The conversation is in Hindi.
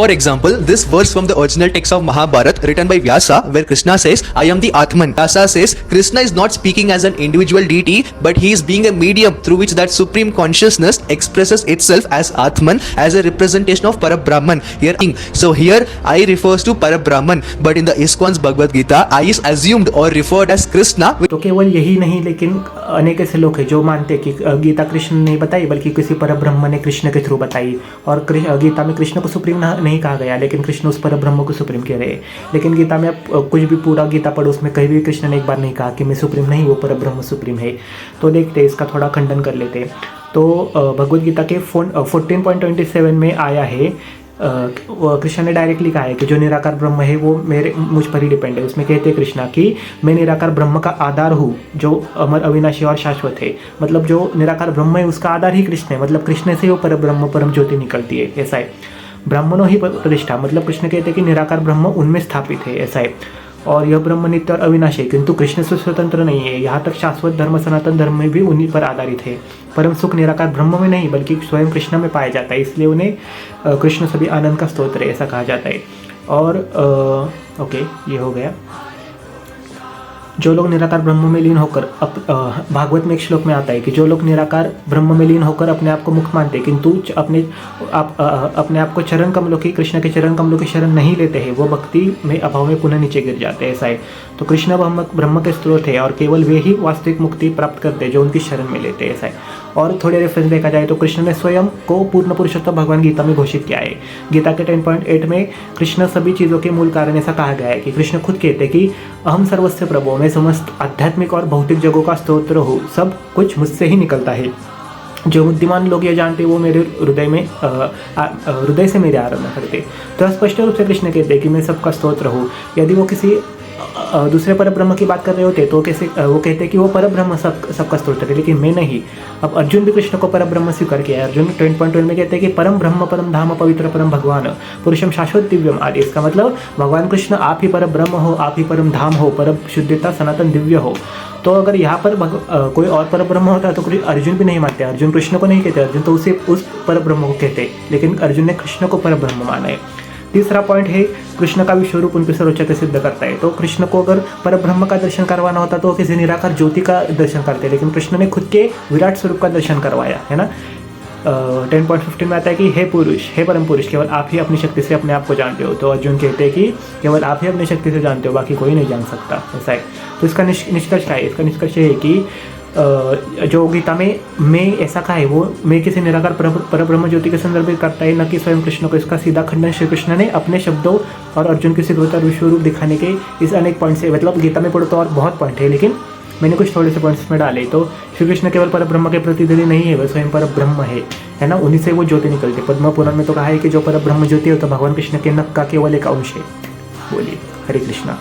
For example, this verse from the original text of Mahabharata written by Vyasa, where Krishna says, I am the Atman. Vyasa says, Krishna is not speaking as an individual deity, but he is being a medium through which that supreme consciousness expresses itself as Atman, as a representation of Parabrahman. So here I refers to Parabrahman, but in the ISKCON's Bhagavad Gita, I is assumed or referred as Krishna. तो केवल यही नहीं, लेकिन अनेक ऐसे लोग हैं जो मानते हैं कि गीता कृष्ण ने बताई, बल्कि किसी परब्रह्म ने कृष्ण के थ्रू बताई। और गीता में कृष्ण को सुप्रीम नहीं कहा गया, लेकिन कृष्ण उस परब्रह्म को सुप्रीम कह रहे। लेकिन गीता में आप कुछ भी पूरा गीता पढ़ो, उसमें कहीं भी कृष्ण ने एक बार नहीं कहा कि मैं सुप्रीम नहीं, वो परब्रह्म सुप्रीम है। तो देखते इसका थोड़ा खंडन कर लेते। तो भगवद गीता के 14.27 में आया है, कृष्ण ने डायरेक्टली कहा है कि जो निराकार ब्रह्म है वो मुझ पर ही डिपेंड है। उसमें कहते हैं कृष्णा कि मैं निराकार ब्रह्म का आधार हूँ, जो अमर अविनाशी और शाश्वत है। मतलब जो निराकार ब्रह्म है उसका आधार ही कृष्ण है, मतलब कृष्ण से वो परब्रह्म परम ज्योति निकलती है, ऐसा है। ब्राह्मणों ही प्रतिष्ठा, मतलब कृष्ण कहते हैं कि निराकार ब्रह्म उनमें स्थापित है, ऐसा है। और यह ब्रह्म नित्य और अविनाशी है, किंतु कृष्ण से स्वतंत्र नहीं है। यहाँ तक शाश्वत धर्म, सनातन धर्म में भी उन्हीं पर आधारित है। परम सुख निराकार ब्रह्म में नहीं, बल्कि स्वयं कृष्ण में पाया जाता है, इसलिए उन्हें कृष्ण सभी आनंद का स्तोत्र है, ऐसा कहा जाता है। और ओके, ये हो गया। जो लोग निराकार ब्रह्म में लीन होकर भागवत में एक श्लोक में आता है कि जो लोग निराकार ब्रह्म में लीन होकर अपने आप को मुक्त मानते हैं, किंतु अपने आप को चरण कमलों की, कृष्ण के चरण कमलों की शरण नहीं लेते हैं, वो भक्ति में अभाव में पुनः नीचे गिर जाते हैं, ऐसा है। तो कृष्ण ब्रह्म के स्रोत है, और केवल वे ही वास्तविक मुक्ति प्राप्त करते हैं जो उनकी शरण में लेते हैं, ऐसा है। और थोड़े रेफरेंस देखा जाए तो कृष्ण ने स्वयं को पूर्ण पुरुषोत्तम भगवान गीता में घोषित किया है। गीता के 10.8 में कृष्ण सभी चीज़ों के मूल कारण ऐसा कहा गया है कि कृष्ण खुद कहते हैं कि अहम सर्वस्व प्रभो, मैं समस्त आध्यात्मिक और भौतिक जगहों का स्तोत्र हूँ, सब कुछ मुझसे ही निकलता है। जो बुद्धिमान लोग ये जानते हैं वो मेरे हृदय से मेरे आराधना करते। तो स्पष्ट रूप से कृष्ण कहते हैं कि मैं सबका स्तोत्र हूँ। यदि वो किसी दूसरे परब्रह्म की बात कर रहे होते तो कैसे वो कहते हैं कि वो परब्रह्म सबका स्तोत्र है, लेकिन मैं नहीं। अब अर्जुन भी कृष्ण को परब्रह्म स्वीकार किया है। अर्जुन 10.12 में कहते हैं कि परम ब्रह्म, परम धाम, पवित्र परम भगवान, पुरुषम शाश्वत दिव्यम आदि। इसका मतलब भगवान कृष्ण आप ही परम ब्रह्म हो, आप ही परम धाम हो, परम शुद्धता सनातन दिव्य हो। तो अगर यहाँ पर कोई और परब्रह्म होता तो अर्जुन भी नहीं मानते। अर्जुन कृष्ण को नहीं कहते, अर्जुन तो उस परब्रह्म को कहते, लेकिन अर्जुन ने कृष्ण को परब्रह्म माना है। तीसरा पॉइंट है, कृष्ण का विश्वरूप उनकी सर्वोच्चता सिद्ध करता है। तो कृष्ण को अगर परब्रह्म का दर्शन करवाना होता तो किसी निराकार ज्योति का दर्शन करते, लेकिन कृष्ण ने खुद के विराट स्वरूप का दर्शन करवाया, है ना। 10.15 में आता है कि हे पुरुष, हे परम पुरुष, केवल आप ही अपनी शक्ति से अपने आप को जानते हो। तो अर्जुन कहते हैं कि केवल आप ही अपनी शक्ति से जानते हो, बाकी कोई नहीं जान सकता, ऐसा है। तो इसका निष्कर्ष क्या है? इसका निष्कर्ष है कि जो गीता में मैं ऐसा कहा है वो मैं किसी निराकार परब्रह्म ज्योति के संदर्भित करता है, न कि स्वयं कृष्ण को। इसका सीधा खंडन श्री कृष्ण ने अपने शब्दों और अर्जुन के शीघ्रता विश्वरूप दिखाने के इस अनेक पॉइंट से, मतलब गीता में पढ़ो तो और बहुत पॉइंट है, लेकिन मैंने कुछ थोड़े से पॉइंट्स में डाले। तो श्री कृष्ण केवल परब्रह्म के प्रतिनिधि नहीं है, वह स्वयं परब्रह्म है ना। उन्हीं से वो ज्योति निकलती है। पद्म पुराण में तो कहा है कि जो परब्रह्म ज्योति है तो भगवान कृष्ण के नख का केवल एक अंश है। बोलिए हरे कृष्णा।